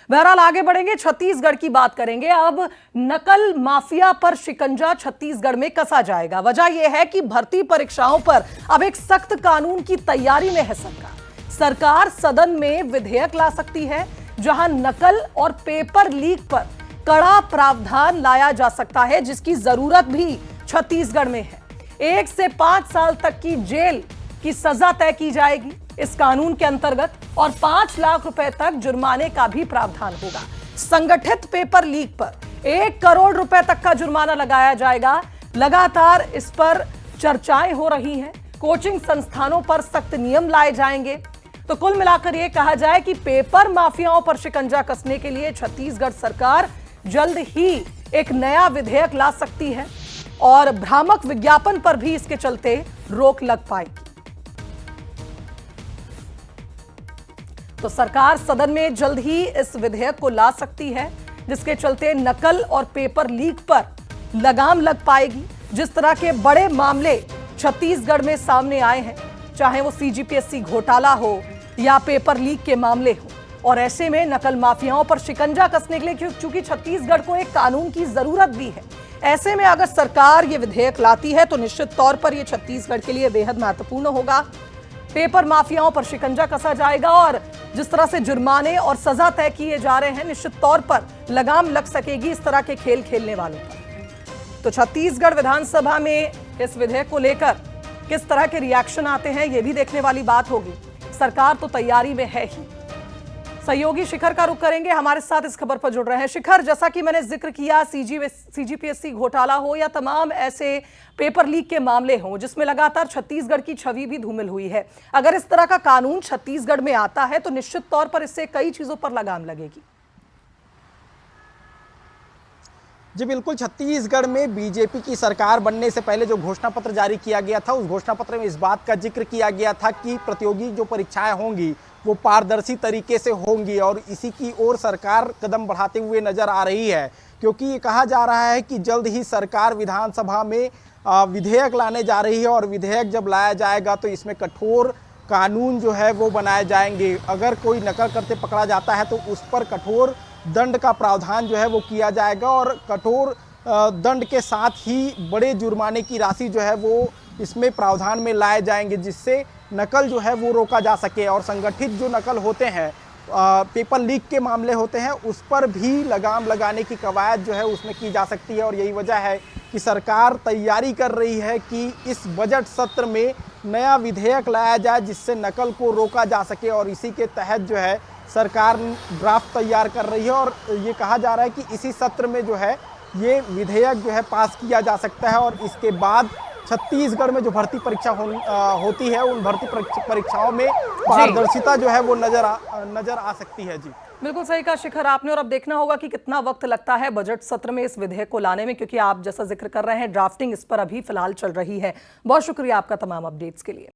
बहरहाल आगे बढ़ेंगे, छत्तीसगढ़ की बात करेंगे। अब नकल माफिया पर शिकंजा छत्तीसगढ़ में कसा जाएगा। वजह यह है कि भर्ती परीक्षाओं पर अब एक सख्त कानून की तैयारी में है सरकार सदन में विधेयक ला सकती है जहां नकल और पेपर लीक पर कड़ा प्रावधान लाया जा सकता है, जिसकी जरूरत भी छत्तीसगढ़ में है। 1 से 5 साल तक की जेल की सजा तय की जाएगी इस कानून के अंतर्गत और 5 लाख रुपए तक जुर्माने का भी प्रावधान होगा। संगठित पेपर लीक पर 1 करोड़ रुपए तक का जुर्माना लगाया जाएगा। लगातार इस पर चर्चाएं हो रही हैं। कोचिंग संस्थानों पर सख्त नियम लाए जाएंगे। तो कुल मिलाकर यह कहा जाए कि पेपर माफियाओं पर शिकंजा कसने के लिए छत्तीसगढ़ सरकार जल्द ही एक नया विधेयक ला सकती है और भ्रामक विज्ञापन पर भी इसके चलते रोक लग पाएगी। तो सरकार सदन में जल्द ही इस विधेयक को ला सकती है, जिसके चलते नकल और पेपर लीक पर लगाम लग पाएगी। जिस तरह के बड़े मामले छत्तीसगढ़ में सामने आए हैं, चाहे वो सीजीपीएससी घोटाला हो या पेपर लीक के मामले हो, और ऐसे में नकल माफियाओं पर शिकंजा कसने के लिए क्योंकि छत्तीसगढ़ को एक कानून की जरूरत भी है, ऐसे में अगर सरकार ये विधेयक लाती है तो निश्चित तौर पर यह छत्तीसगढ़ के लिए बेहद महत्वपूर्ण होगा। पेपर माफियाओं पर शिकंजा कसा जाएगा और जिस तरह से जुर्माने और सजा तय किए जा रहे हैं, निश्चित तौर पर लगाम लग सकेगी इस तरह के खेल खेलने वालों पर। तो छत्तीसगढ़ विधानसभा में इस विधेयक को लेकर किस तरह के रिएक्शन आते हैं, यह भी देखने वाली बात होगी। सरकार तो तैयारी में है ही। सहयोगी शिखर का रुख करेंगे, हमारे साथ इस खबर पर जुड़ रहे हैं। शिखर, जैसा कि मैंने जिक्र किया, सीजीपीएससी घोटाला हो या तमाम ऐसे पेपर लीक के मामले हों जिसमें लगातार छत्तीसगढ़ की छवि भी धूमिल हुई है, अगर इस तरह का कानून छत्तीसगढ़ में आता है तो निश्चित तौर पर इससे कई चीजों पर लगाम लगेगी। जी बिल्कुल, छत्तीसगढ़ में बीजेपी की सरकार बनने से पहले जो घोषणा पत्र जारी किया गया था, उस घोषणा पत्र में इस बात का जिक्र किया गया था कि प्रतियोगी जो परीक्षाएं होंगी वो पारदर्शी तरीके से होंगी और इसी की ओर सरकार कदम बढ़ाते हुए नजर आ रही है। क्योंकि ये कहा जा रहा है कि जल्द ही सरकार विधानसभा में विधेयक लाने जा रही है और विधेयक जब लाया जाएगा तो इसमें कठोर कानून जो है वो बनाए जाएंगे। अगर कोई नकल करते पकड़ा जाता है तो उस पर कठोर दंड का प्रावधान जो है वो किया जाएगा और कठोर दंड के साथ ही बड़े जुर्माने की राशि जो है वो इसमें प्रावधान में लाए जाएंगे, जिससे नकल जो है वो रोका जा सके। और संगठित जो नकल होते हैं, पेपर लीक के मामले होते हैं, उस पर भी लगाम लगाने की कवायद जो है उसमें की जा सकती है। और यही वजह है कि सरकार तैयारी कर रही है कि इस बजट सत्र में नया विधेयक लाया जाए जिससे नकल को रोका जा सके। और इसी के तहत जो है सरकार ड्राफ्ट तैयार कर रही है और ये कहा जा रहा है कि इसी सत्र में जो है ये विधेयक जो है पास किया जा सकता है। और इसके बाद छत्तीसगढ़ में जो भर्ती परीक्षा होती है, उन भर्ती परीक्षाओं में पारदर्शिता जो है वो नजर आ सकती है। जी बिल्कुल सही कहा शिखर आपने। और अब देखना होगा कि कितना वक्त लगता है बजट सत्र में इस विधेयक को लाने में, क्योंकि आप जैसा जिक्र कर रहे हैं ड्राफ्टिंग इस पर अभी फिलहाल चल रही है। बहुत शुक्रिया आपका तमाम अपडेट्स के लिए।